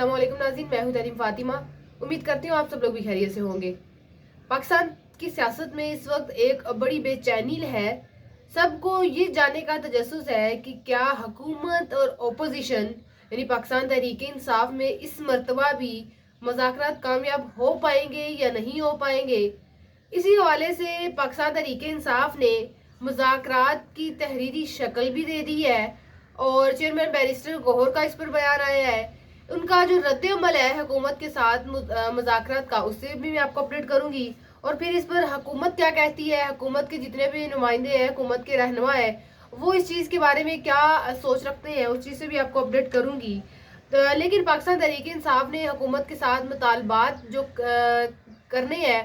अस्सलामुअलैकुम नाज़रीन, मैं हूं तरीम फातिमा। उम्मीद करती हूँ आप सब लोग भी खैरियत से होंगे। पाकिस्तान की सियासत में इस वक्त एक बड़ी बेचैनी है। सबको ये जानने का तजस्सुस है कि क्या हुकूमत और ओपोजिशन यानी पाकिस्तान तहरीक इंसाफ में इस मर्तबा भी मुज़ाकरात कामयाब हो पाएंगे या नहीं हो पाएंगे। इसी हवाले से पाकिस्तान तहरीक इंसाफ ने मुज़ाकरात की तहरीरी शक्ल भी दे दी है और चेयरमैन बैरिस्टर गौहर का इस पर बयान आया है। उनका जो रद्द-ए-अमल है हुकूमत के साथ मुज़ाकरात का, उससे भी मैं आपको अपडेट करूंगी। और फिर इस पर हुकूमत क्या कहती है, हुकूमत के जितने भी नुमाइंदे हैं, हुकूमत के रहनुमा है, वो इस चीज़ के बारे में क्या सोच रखते हैं, उस चीज़ से भी आपको अपडेट करूंगी। लेकिन पाकिस्तान तहरीक इंसाफ ने हुकूमत के साथ मुतालबात जो करने हैं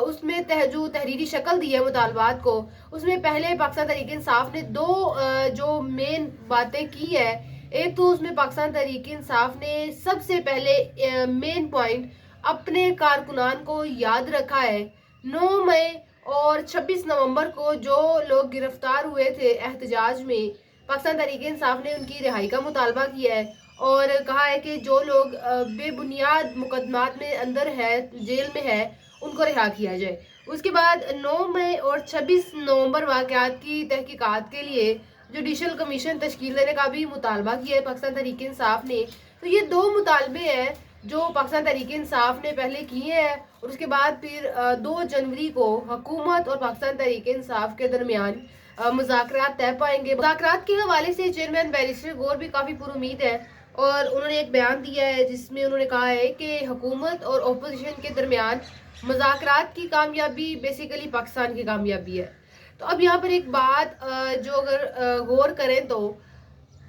उसमें जो तहरीरी शक्ल दी है मुतालबात को, उसमें पहले पाकिस्तान तहरीक इंसाफ ने दो जो मेन बातें की है। एक तो उसमें पाकिस्तान तहरीक इंसाफ ने सबसे पहले मेन पॉइंट अपने कारकुनान को याद रखा है। 9 मई और 26 नवंबर को जो लोग गिरफ्तार हुए थे एहतजाज में, पाकिस्तान तहरीक इंसाफ ने उनकी रिहाई का मुतालबा किया है और कहा है कि जो लोग बेबुनियाद मुकदमात में अंदर है, जेल में है, उनको रिहा किया जाए। उसके बाद 9 मई और 26 नवंबर वाक़यात की तहकीकात के लिए जुडिशल कमीशन तश्कील देने का भी मुतालबा किया है पाकिस्तान तहरीक इंसाफ ने। तो ये दो मुतालबे हैं जो पाकिस्तान तहरीक इंसाफ ने पहले किए हैं और उसके बाद फिर 2 जनवरी को हुकूमत और पाकिस्तान तहरीक इंसाफ के दरमियान मुज़ाकरात तय पाएंगे। मुज़ाकरात के हवाले से चेयरमैन बैरिस्टर गौहर भी काफ़ी पुरुमीद है और उन्होंने एक बयान दिया है जिसमें उन्होंने कहा है कि हुकूमत और ओपोजिशन के दरमियान मुज़ाकरात की कामयाबी बेसिकली पाकिस्तान की कामयाबी है। तो अब यहाँ पर एक बात जो अगर गौर करें तो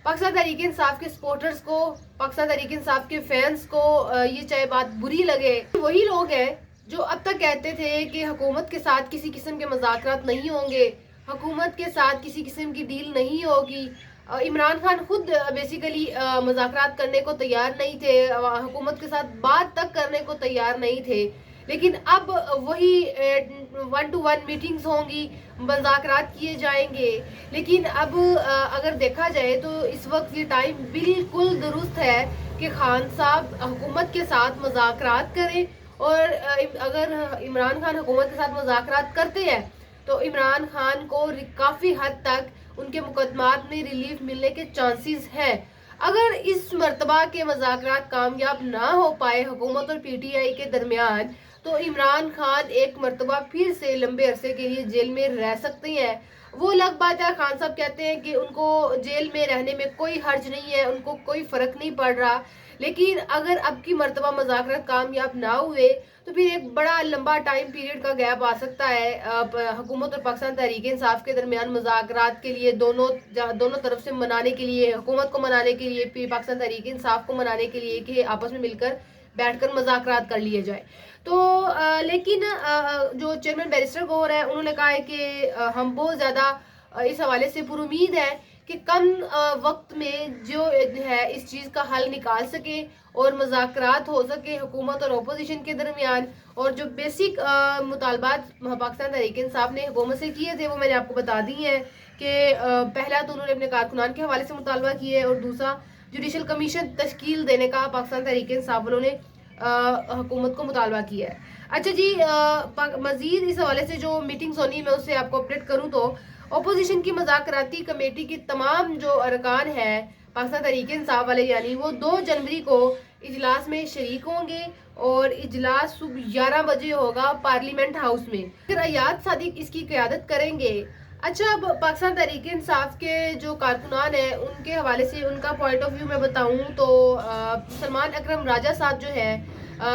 पाकिस्तान तहरीक इंसाफ के सपोर्टर्स को, पाकिस्तान तहरीक इंसाफ के फैंस को ये चाहे बात बुरी लगे, वही लोग हैं जो अब तक कहते थे कि हुकूमत के साथ किसी किस्म के मुज़ाकरात नहीं होंगे, हुकूमत के साथ किसी किस्म की डील नहीं होगी। इमरान खान खुद बेसिकली मुज़ाकरात करने को तैयार नहीं थे, हुकूमत के साथ बात तक करने को तैयार नहीं थे। लेकिन अब वही 1-to-1 मीटिंग्स होंगी, मुज़ाकरात किए जाएंगे। लेकिन अब अगर देखा जाए तो इस वक्त ये टाइम बिल्कुल दुरुस्त है कि खान साहब हुकूमत के साथ मुज़ाकरात करें और अगर इमरान खान हुकूमत के साथ मुज़ाकरात करते हैं तो इमरान खान को काफ़ी हद तक उनके मुकदमात में रिलीफ मिलने के चांसेस हैं। अगर इस मर्तबा के मुज़ाकरात कामयाब ना हो पाए हुकूमत और PTI के दरमियान, तो इमरान खान एक मर्तबा फिर से लंबे अरसे के लिए जेल में रह सकते हैं। वो अलग बात है, खान साहब कहते हैं कि उनको जेल में रहने में कोई हर्ज नहीं है, उनको कोई फ़र्क नहीं पड़ रहा। लेकिन अगर अब की मर्तबा मुज़ाकरात कामयाब ना हुए तो फिर एक बड़ा लंबा टाइम पीरियड का गैप आ सकता है हुकूमत और पाकिस्तान तहरीक इंसाफ के दरमियान मुज़ाकरात के लिए। दोनों तरफ से मनाने के लिए, हुकूमत को मनाने के लिए, फिर पाकिस्तान तहरीक इंसाफ को मनाने के लिए कि आपस में मिलकर बैठकर मुज़ाकरात कर लिए जाए। तो लेकिन जो चेयरमैन बैरिस्टर गौहर है, उन्होंने कहा है कि हम बहुत ज़्यादा इस हवाले से पुरुमीद है कि कम वक्त में जो है इस चीज़ का हल निकाल सके और मुज़ाकरात हो सके हुकूमत और अपोजिशन के दरमियान। और जो बेसिक मुतालबात पाकिस्तान तहरीक इंसाफ ने हुकूमत से किए थे वो मैंने आपको बता दी हैं कि पहला तो उन्होंने अपने कारकुनान के हवाले से मुतालबा किया है और दूसरा जुडिशल कमीशन तश्कील देने का पाकिस्तान तहरीक इंसाफ वालों ने हुकूमत को मुतालबा किया है। अच्छा जी, मजीद इस हवाले से जो मीटिंग्स होनी मैं उससे आपको अपडेट करूँ तो अपोजिशन की मुज़ाकराती कमेटी की तमाम जो अरकान है पाकिस्तान तहरीक इंसाफ वाले, यानी वो 2 जनवरी को इजलास में शरीक होंगे और इजलास सुबह 11 बजे होगा पार्लियामेंट हाउस में। फिर अयाद सादिक इसकी क़यादत करेंगे। अच्छा, अब पाकिस्तान तहरीक इंसाफ के जो कारकुनान हैं उनके हवाले से उनका पॉइंट ऑफ व्यू मैं बताऊं तो सलमान अकरम राजा साहब जो है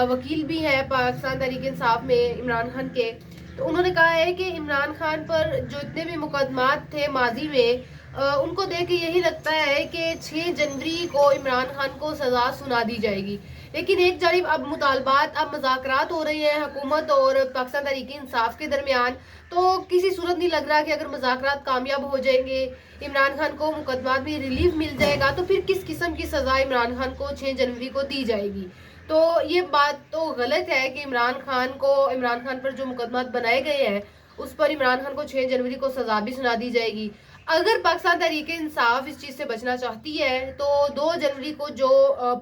वकील भी है पाकिस्तान तहरीक इंसाफ में इमरान खान के, तो उन्होंने कहा है कि इमरान खान पर जो इतने भी मुकदमात थे माजी में, उनको देख के यही लगता है कि 6 जनवरी को इमरान खान को सज़ा सुना दी जाएगी। लेकिन एक जानिब अब मुतालबात, अब मुज़ाकरात हो रहे हैं हुकूमत और पाकिस्तान तहरीक इंसाफ के दरमियान, तो किसी सूरत नहीं लग रहा कि अगर मुज़ाकरात कामयाब हो जाएंगे, इमरान खान को मुकदमात में रिलीफ मिल जाएगा, तो फिर किस किस्म की सज़ा इमरान खान को 6 जनवरी को दी जाएगी। तो ये बात तो गलत है कि इमरान खान पर जो मुकदमात बनाए गए हैं उस पर इमरान खान को 6 जनवरी को सज़ा भी सुना दी जाएगी। اگر پاکستان تحریک انصاف اس چیز سے بچنا چاہتی ہے تو 2 جنوری کو جو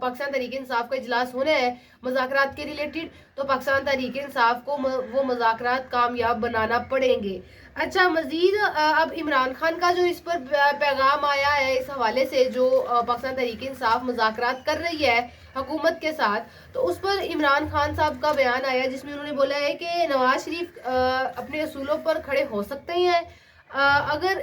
پاکستان تحریک انصاف کا اجلاس ہونا ہے مذاکرات کے ریلیٹڈ، تو پاکستان تحریک انصاف کو وہ مذاکرات کامیاب بنانا پڑیں گے۔ اچھا، مزید اب عمران خان کا جو اس پر پیغام آیا ہے اس حوالے سے، جو پاکستان تحریک انصاف مذاکرات کر رہی ہے حکومت کے ساتھ، تو اس پر عمران خان صاحب کا بیان آیا جس میں انہوں نے بولا ہے کہ نواز شریف اپنے اصولوں پر کھڑے ہو سکتے ہیں اگر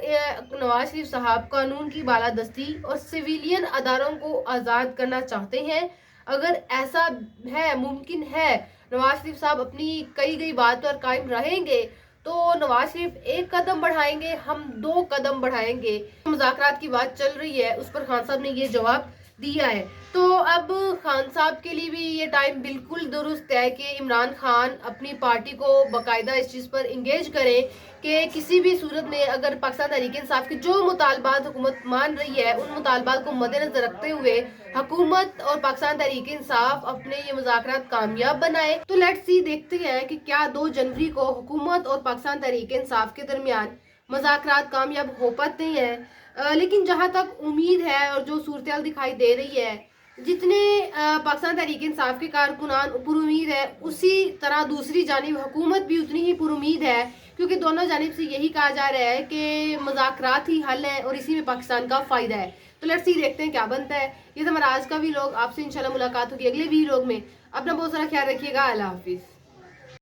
نواز شریف صاحب قانون کی بالادستی اور سویلین اداروں کو آزاد کرنا چاہتے ہیں۔ اگر ایسا ہے، ممکن ہے، نواز شریف صاحب اپنی کئی گئی بات پر قائم رہیں گے تو نواز شریف 1 قدم بڑھائیں گے، ہم 2 قدم بڑھائیں گے۔ مذاکرات کی بات چل رہی ہے اس پر خان صاحب نے یہ جواب دیا ہے۔ تو اب خان صاحب کے لیے بھی یہ ٹائم بالکل درست ہے کہ عمران خان اپنی پارٹی کو باقاعدہ اس چیز پر انگیج کریں کہ کسی بھی صورت میں اگر پاکستان تحریک انصاف کے جو مطالبات حکومت مان رہی ہے ان مطالبات کو مد نظر رکھتے ہوئے حکومت اور پاکستان تحریک انصاف اپنے یہ مذاکرات کامیاب بنائے۔ تو لیٹس سی، دیکھتے ہیں کہ کیا 2 جنوری کو حکومت اور پاکستان تحریک انصاف کے درمیان مذاکرات کامیاب ہو پاتے ہیں۔ لیکن جہاں تک امید ہے اور جو صورتحال دکھائی دے رہی ہے، جتنے پاکستان تحریک انصاف کے کارکنان پر امید ہے اسی طرح دوسری جانب حکومت بھی اتنی ہی پر امید ہے، کیونکہ دونوں جانب سے یہی کہا جا رہا ہے کہ مذاکرات ہی حل ہیں اور اسی میں پاکستان کا فائدہ ہے۔ تو لیٹس سی، دیکھتے ہیں کیا بنتا ہے۔ یہ تھا ہمارا آج کا ویلوگ، آپ سے انشاءاللہ ملاقات ہوگی اگلے ویلوگ میں۔ اپنا بہت سارا خیال رکھیے گا، اللہ حافظ۔